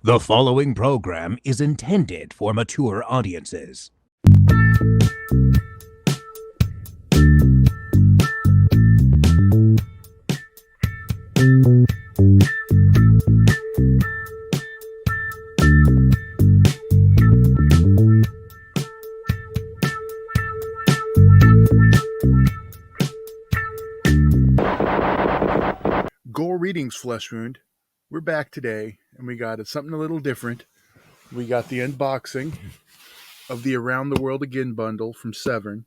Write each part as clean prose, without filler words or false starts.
The following program is intended for mature audiences. Gore Readings Flesh Wound. We're back today, and we got something a little different. We got the unboxing of the Around the World Again bundle from Severin,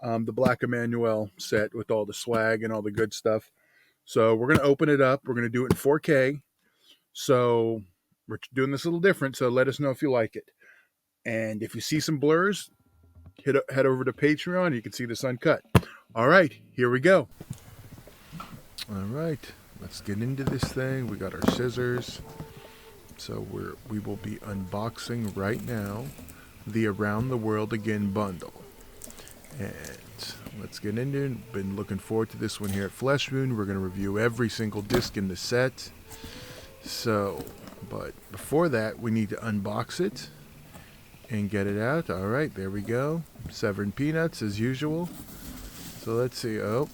the Black Emmanuel set with all the swag and all the good stuff. So we're going to open it up. We're going to do it in 4K. So we're doing this a little different, so let us know if you like it. And if you see some blurs, head over to Patreon. You can see this uncut. All right, here we go. All right. Let's get into this thing. We got our scissors. So we will be unboxing right now the Around the World Again bundle. And let's get into it. Been looking forward to this one here at Flesh Wound. We're going to review every single disc in the set. So, but before that, we need to unbox it and get it out. All right, there we go. Severin peanuts as usual. So let's see. Oh,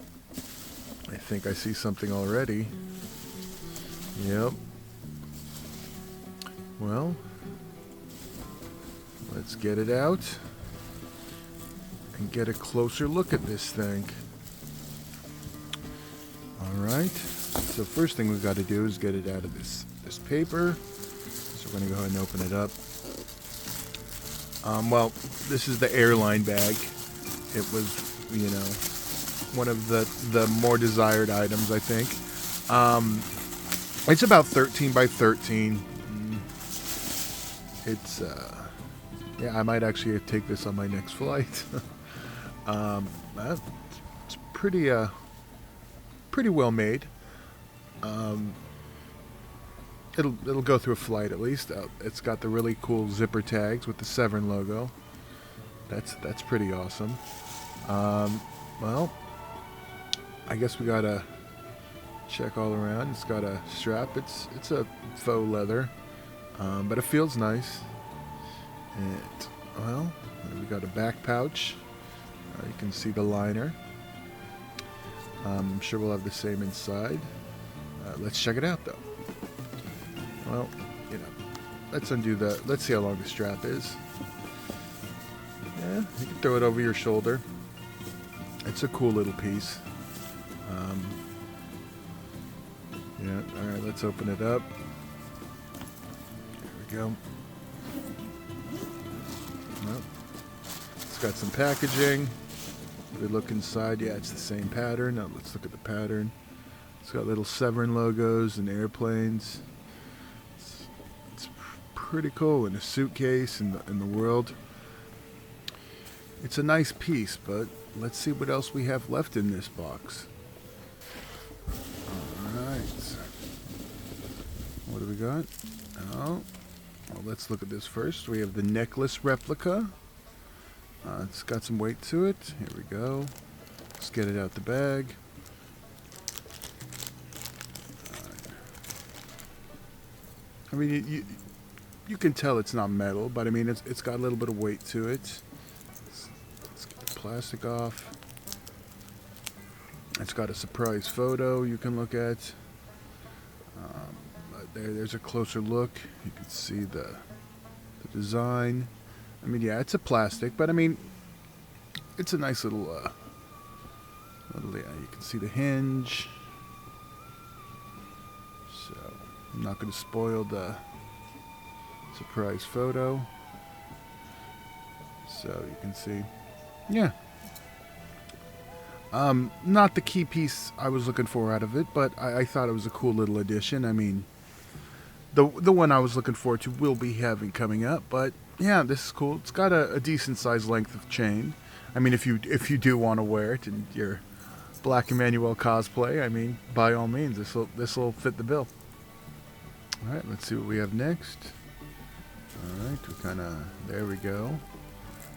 I think I see something already. Yep. Well, let's get it out and get a closer look at this thing. Alright. So first thing we've got to do is get it out of this paper. So we're going to go ahead and open it up. Well, this is the airline bag. It was, you know, one of the more desired items, I think. It's about 13 by 13. It's yeah, I might actually take this on my next flight. It's pretty well made. It'll go through a flight at least. It's got the really cool zipper tags with the Severin logo. That's pretty awesome. Well, I guess we gotta check all around. It's got a strap. It's a faux leather, but it feels nice. And well, we got a back pouch. You can see the liner. I'm sure we'll have the same inside. Let's check it out though. Well, you know, let's see how long the strap is. Yeah, you can throw it over your shoulder. It's a cool little piece. Yeah, alright, let's open it up. There we go. Well, it's got some packaging. We look inside. Yeah, it's the same pattern. Now let's look at the pattern. It's got little Severin logos and airplanes. It's pretty cool in a suitcase in the world. It's a nice piece, but let's see what else we have left in this box. Alright. What do we got? Oh, well, let's look at this first. We have the necklace replica. It's got some weight to it. Here we go. Let's get it out the bag. I mean, you can tell it's not metal, but I mean, it's got a little bit of weight to it. Let's get the plastic off. It's got a surprise photo you can look at. There's a closer look. You can see the design. I mean, yeah, it's a plastic, but I mean, it's a nice little, yeah, you can see the hinge. So, I'm not going to spoil the surprise photo. So, you can see, yeah. Not the key piece I was looking for out of it, but I thought it was a cool little addition. I mean, the one I was looking forward to will be having coming up, but yeah, this is cool. It's got a decent sized length of chain. I mean, if you do want to wear it in your Black Emmanuel cosplay, I mean, by all means, this will fit the bill. All right, let's see what we have next. All right, there we go.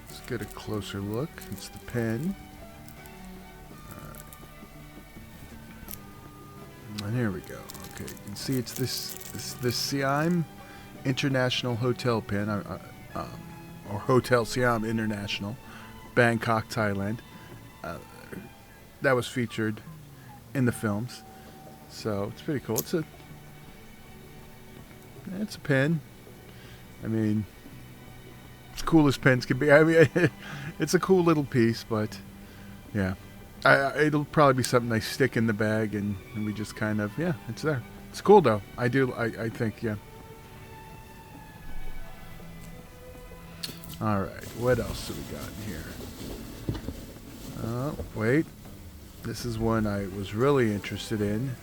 Let's get a closer look. It's the pen. And here we go. Okay, you can see it's this Siam International Hotel pin, or Hotel Siam International, Bangkok, Thailand. That was featured in the films, so it's pretty cool. It's a pin. I mean, it's cool as pins can be. I mean, it's a cool little piece, but yeah, it'll probably be something I stick in the bag, and we just kind of, yeah, it's there. It's cool though. I think, yeah. All right, what else do we got in here? Oh, wait. This is one I was really interested in.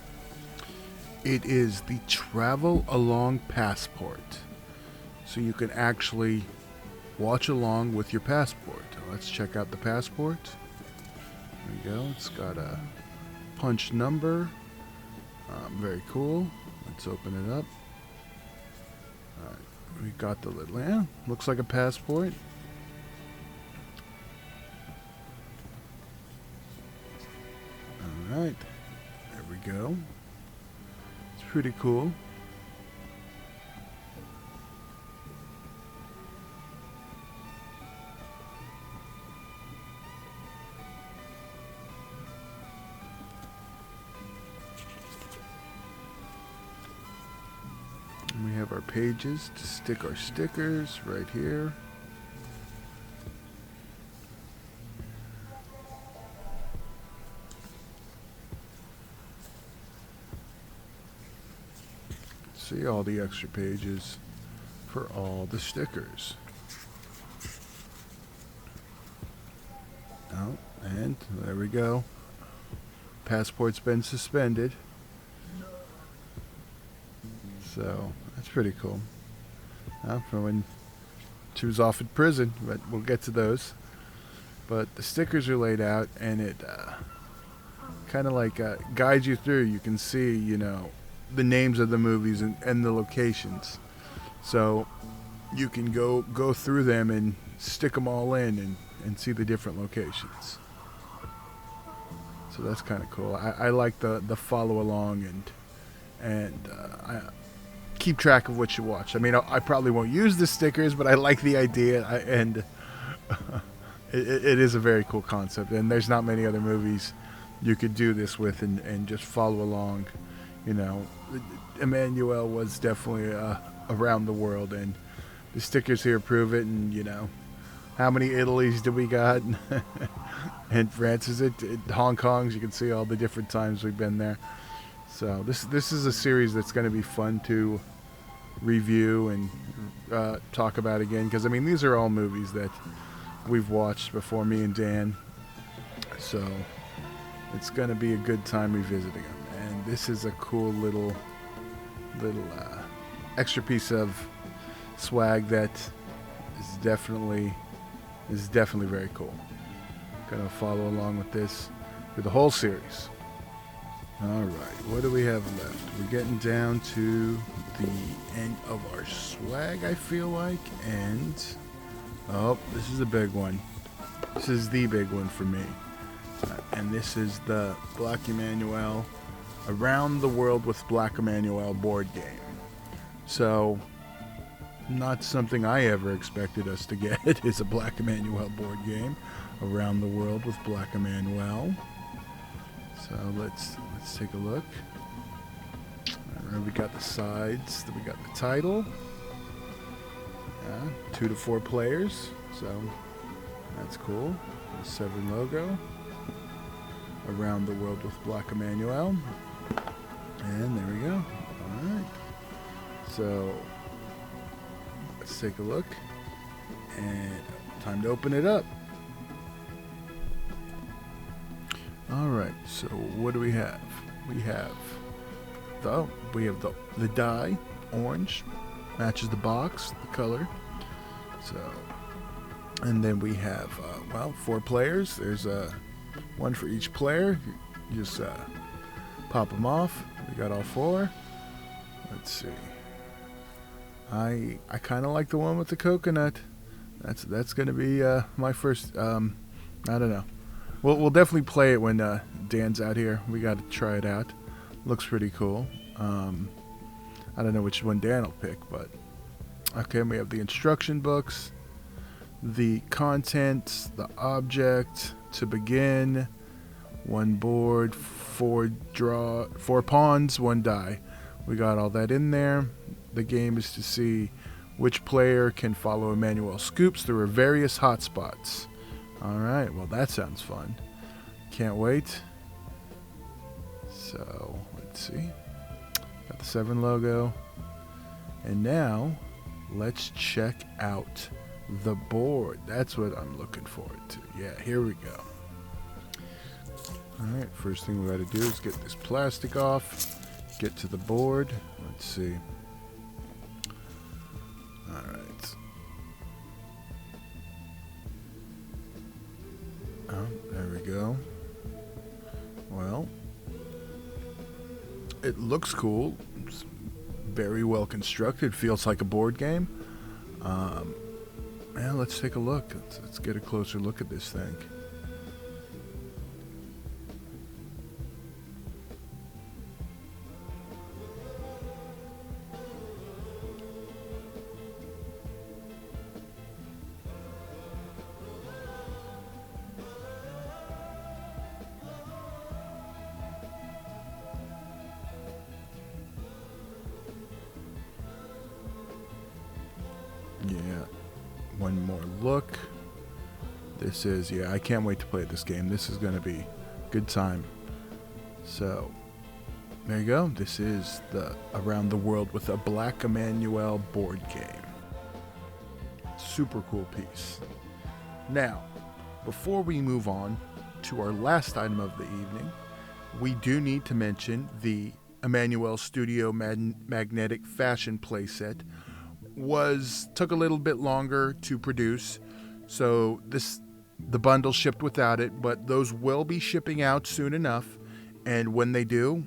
It is the Travel Along Passport. So you can actually watch along with your passport. Let's check out the passport. There we go. It's got a punch number. Very cool. Let's open it up. All right, we got the little, yeah, looks like a passport. Alright, there we go. It's pretty cool. And we have our pages to stick our stickers right here. See all the extra pages for all the stickers. Oh, and there we go. Passport's been suspended. So that's pretty cool. From when she was off in prison, but we'll get to those. But the stickers are laid out, and it kind of like guides you through. You can see, you know, the names of the movies and the locations, so you can go through them and stick them all in and see the different locations. So that's kind of cool. I like the follow along and I keep track of what you watch. I mean, I probably won't use the stickers, but I like the idea, and it is a very cool concept, and there's not many other movies you could do this with and just follow along. You know, Emmanuelle was definitely around the world, and the stickers here prove it. And you know, how many Italys do we got? And France, is it Hong Kong's? You can see all the different times we've been there. So this is a series that's going to be fun to review and talk about again, because I mean, these are all movies that we've watched before, me and Dan. So it's going to be a good time revisiting them. And this is a cool little extra piece of swag that is definitely very cool. Gonna follow along with this through the whole series. All right, what do we have left? We're getting down to the end of our swag, I feel like, and oh, this is a big one. This is the big one for me, and this is the Black Emanuelle Around the World with Black Emanuelle board game. So, not something I ever expected us to get is a Black Emanuelle board game, Around the World with Black Emanuelle. So let's take a look. We got the sides. We got the title. 2 to 4 players. So that's cool. The Severin logo. Around the World with Black Emanuelle. And there we go. Alright. So let's take a look. And time to open it up. Alright, so what do we have? We have the die, orange, matches the box, the color. So, and then we have 4 players. There's one for each player. You just pop them off. We got all 4. Let's see. I kind of like the one with the coconut. That's going to be my first. I don't know. We'll definitely play it when Dan's out here. We got to try it out. Looks pretty cool. I don't know which one Dan will pick, but Okay, and we have the instruction books, the contents, the object to begin, one board, four pawns, one die. We got all that in there. The game is to see which player can follow Emmanuelle scoops through her various hotspots. Alright, well that sounds fun. Can't wait. So, let's see. Got the Severin logo. And now, let's check out the board. That's what I'm looking forward to. Yeah, here we go. Alright, first thing we got to do is get this plastic off. Get to the board. Let's see. Alright. Oh, there we go. Well, it looks cool. It's very well constructed. Feels like a board game. Yeah, let's take a look. Let's get a closer look at this thing. Yeah, one more look. This is, yeah, I can't wait to play this game. This is going to be a good time. So, there you go. This is the Around the World with a Black Emmanuelle board game. Super cool piece. Now, before we move on to our last item of the evening, we do need to mention the Emmanuelle Studio Magnetic Fashion playset. Took a little bit longer to produce, so the bundle shipped without it, but those will be shipping out soon enough, and when they do,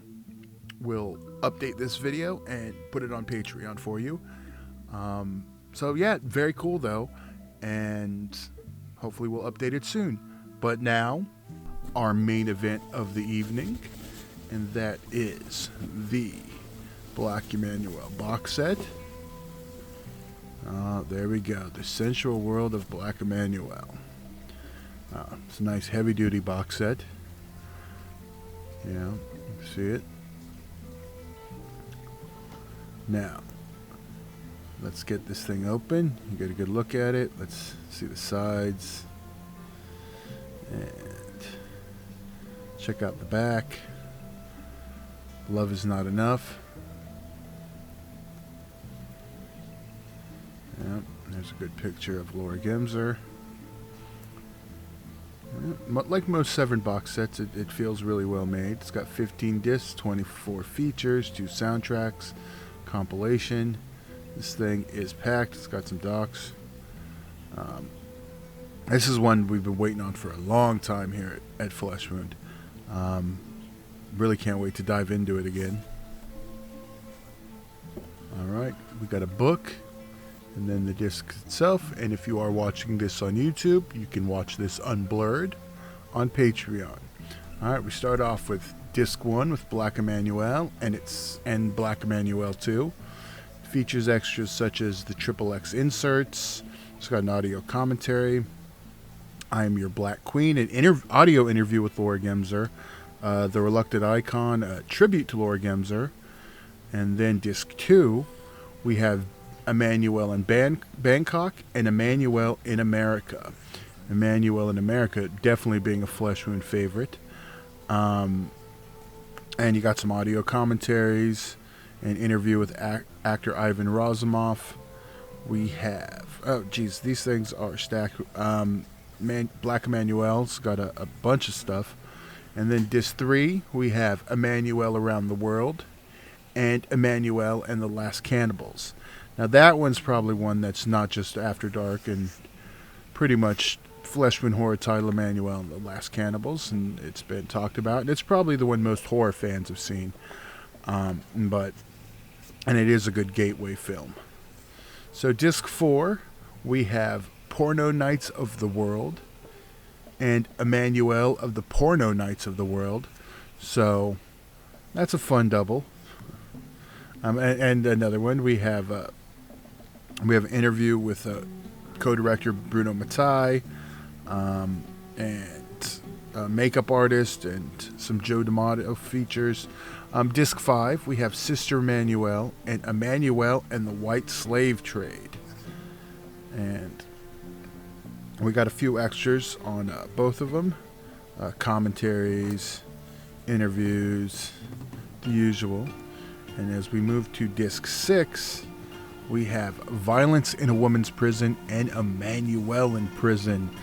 we'll update this video and put it on Patreon for you. So yeah, very cool though, and hopefully we'll update it soon. But now, our main event of the evening, and that is the Black Emmanuel Box Set. There we go. The Sensual World of Black Emmanuelle. It's a nice heavy-duty box set. Yeah, see it? Now, let's get this thing open. You get a good look at it. Let's see the sides. And check out the back. Love is not enough. Yep, there's a good picture of Laura Gemser. Yep, like most Severin box sets, it feels really well made. It's got 15 discs, 24 features, 2 soundtracks, compilation. This thing is packed. It's got some docs. This is one we've been waiting on for a long time here at Flesh Wound. Really can't wait to dive into it again. Alright, we got a book. And then the disc itself. And if you are watching this on YouTube, you can watch this unblurred on Patreon. Alright, we start off with disc 1 with Black Emmanuelle and Black Emmanuelle 2. It features extras such as the XXX inserts. It's got an audio commentary. I Am Your Black Queen, an audio interview with Laura Gemser. The Reluctant Icon, a tribute to Laura Gemser. And then disc 2, we have Emmanuelle in Bangkok and Emmanuelle in America. Emmanuelle in America definitely being a Flesh Wound favorite. And you got some audio commentaries, an interview with actor Ivan Razumov. We have, oh geez, these things are stacked. Black Emmanuelle's got a bunch of stuff. And then disc 3, we have Emmanuelle Around the World and Emmanuelle and the Last Cannibals. Now that one's probably one that's not just After Dark and pretty much Flesh Wound horror title Emmanuelle and the Last Cannibals, and it's been talked about. And it's probably the one most horror fans have seen, and it is a good gateway film. So disc 4, we have Porno Nights of the World and Emmanuelle of the Porno Nights of the World. So that's a fun double. And another one, we have We have an interview with co-director Bruno Mattei, and a makeup artist, and some Joe D'Amato features. Disc 5, we have Sister Emanuelle and Emmanuelle and the White Slave Trade. And we got a few extras on both of them. Commentaries, interviews, the usual. And as we move to Disc 6, we have Violence in a Woman's Prison and Emmanuelle in Prison.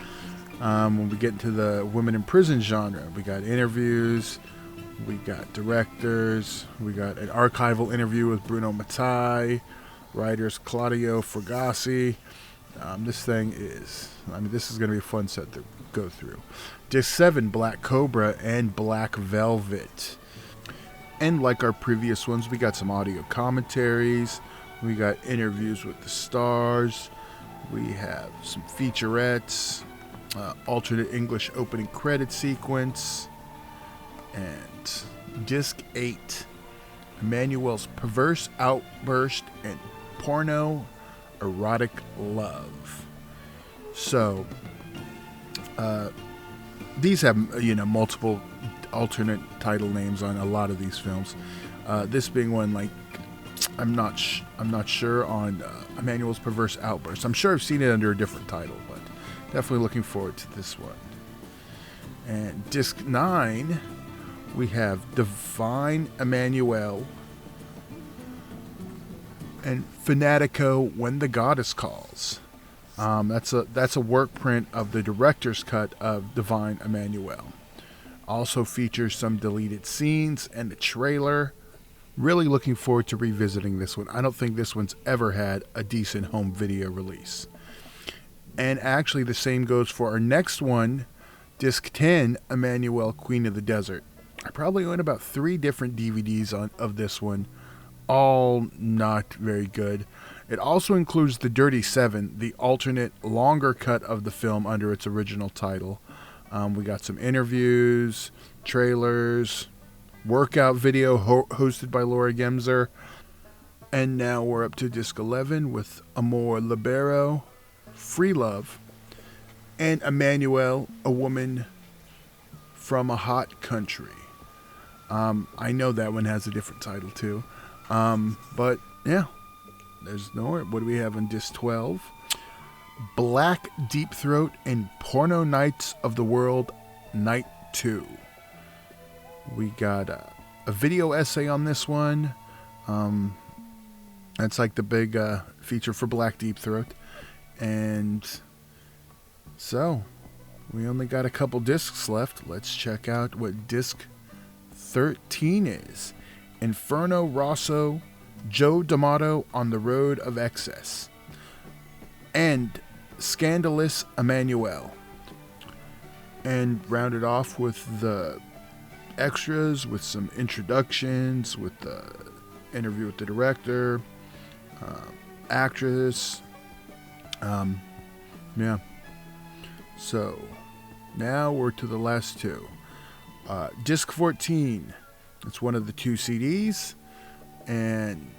When we get into the women in prison genre, we got interviews, we got directors, we got an archival interview with Bruno Mattei, writers Claudio Fragassi. This is going to be a fun set to go through. Disc 7, Black Cobra and Black Velvet. And like our previous ones, we got some audio commentaries, we got interviews with the stars, we have some featurettes, alternate English opening credit sequence, and Disc 8, Emmanuelle's Perverse Outburst and Porno Erotic Love. So, these have, multiple alternate title names on a lot of these films. This being one, like, I'm not sure on Emmanuelle's Perverse Outburst. I'm sure I've seen it under a different title, but definitely looking forward to this one. And Disc 9, we have Divine Emmanuelle and Fanatico When the Goddess Calls. That's a work print of the director's cut of Divine Emmanuelle. Also features some deleted scenes and the trailer. Really looking forward to revisiting this one. I don't think this one's ever had a decent home video release. And actually the same goes for our next one, Disc 10, Emmanuelle, Queen of the Desert. I probably own about 3 different DVDs of this one, all not very good. It also includes the Dirty 7, the alternate longer cut of the film under its original title. We got some interviews, trailers, workout video hosted by Laura Gemser. And now we're up to Disc 11 with Amor Libero, Free Love, and Emmanuelle, A Woman from a Hot Country. I know that one has a different title too. But yeah, there's no. What do we have on Disc 12? Black Deep Throat and Porno Nights of the World, Night 2. We got a video essay on this one. That's like the big feature for Black Deep Throat. And so, we only got a couple discs left. Let's check out what Disc 13 is. Inferno Rosso, Joe D'Amato on the Road of Excess. And Scandalous Emmanuelle. And rounded off with the extras, with some introductions, with the interview with the director, actress. Yeah. So, now we're to the last two. Disc 14. It's one of the 2 CDs, and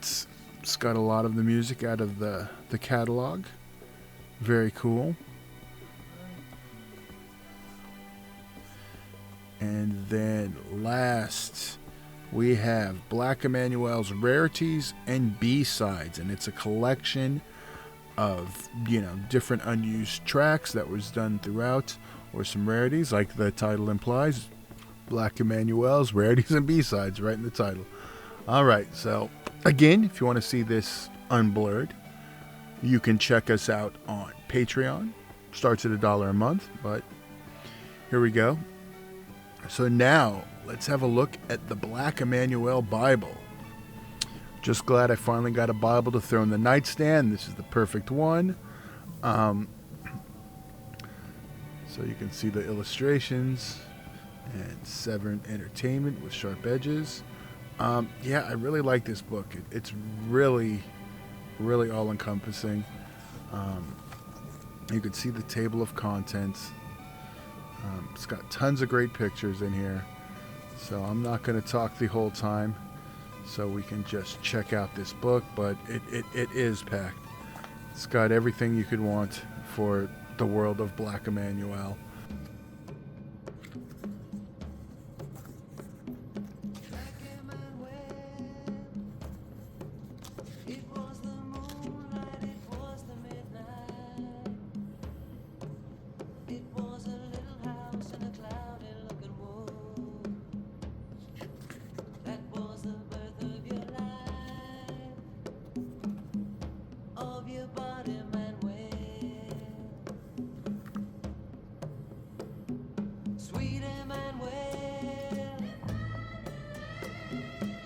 it's got a lot of the music out of the catalog. Very cool. And then last, we have Black Emmanuelle's Rarities and B-Sides, and it's a collection of, different unused tracks that was done throughout, or some rarities, like the title implies. Black Emmanuelle's Rarities and B-Sides, right in the title. Alright, so again, if you want to see this unblurred, you can check us out on Patreon. Starts at $1 a month, but here we go. So now, let's have a look at the Black Emmanuelle Bible. Just glad I finally got a Bible to throw in the nightstand. This is the perfect one. So you can see the illustrations and Severin Entertainment with sharp edges. Yeah, I really like this book. It's really, really all-encompassing. You can see the table of contents. It's got tons of great pictures in here. So I'm not going to talk the whole time, so we can just check out this book, but it is packed It's got everything you could want for the world of Black Emmanuelle. Sweet Emmanuel,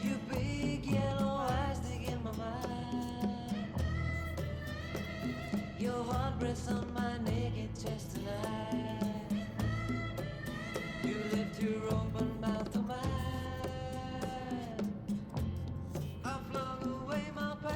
you big yellow eyes dig in my mind. Your heart rests on my naked chest tonight. You lift your open mouth to mine. I flung away my pain.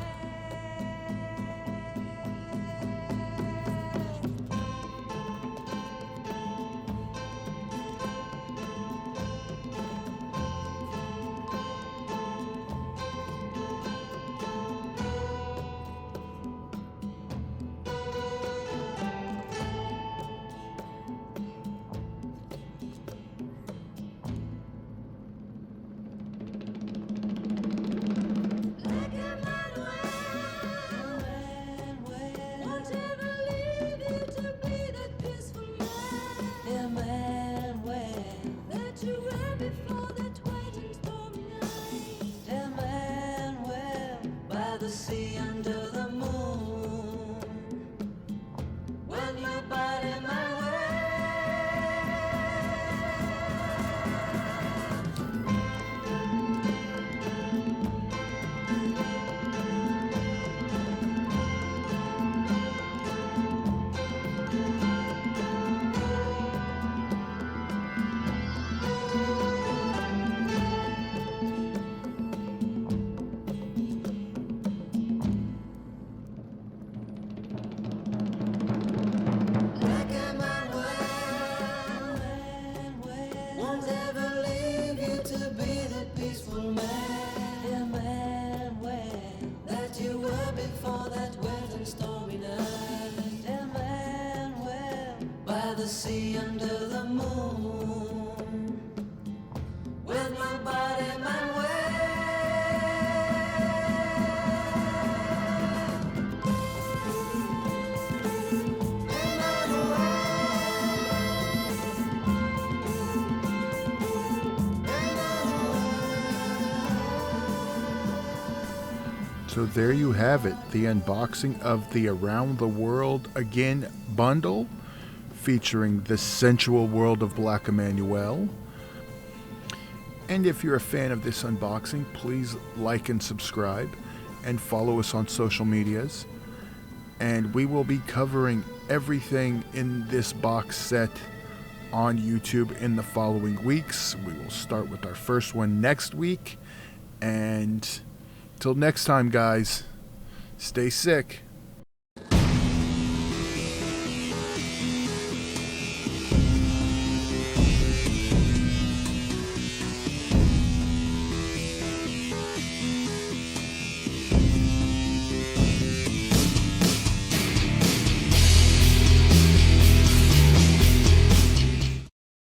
See under the moon when you're biting my way. Won't ever leave you to be the peaceful man, Emmanuel, that you were before that wet and stormy night, Emmanuel, by the sea under the moon, with my body, my way. So there you have it, the unboxing of the Around the World Again bundle, featuring the sensual world of Black Emmanuelle. And if you're a fan of this unboxing, please like and subscribe, and follow us on social medias. And we will be covering everything in this box set on YouTube in the following weeks. We will start with our first one next week, and till next time, guys, stay sick.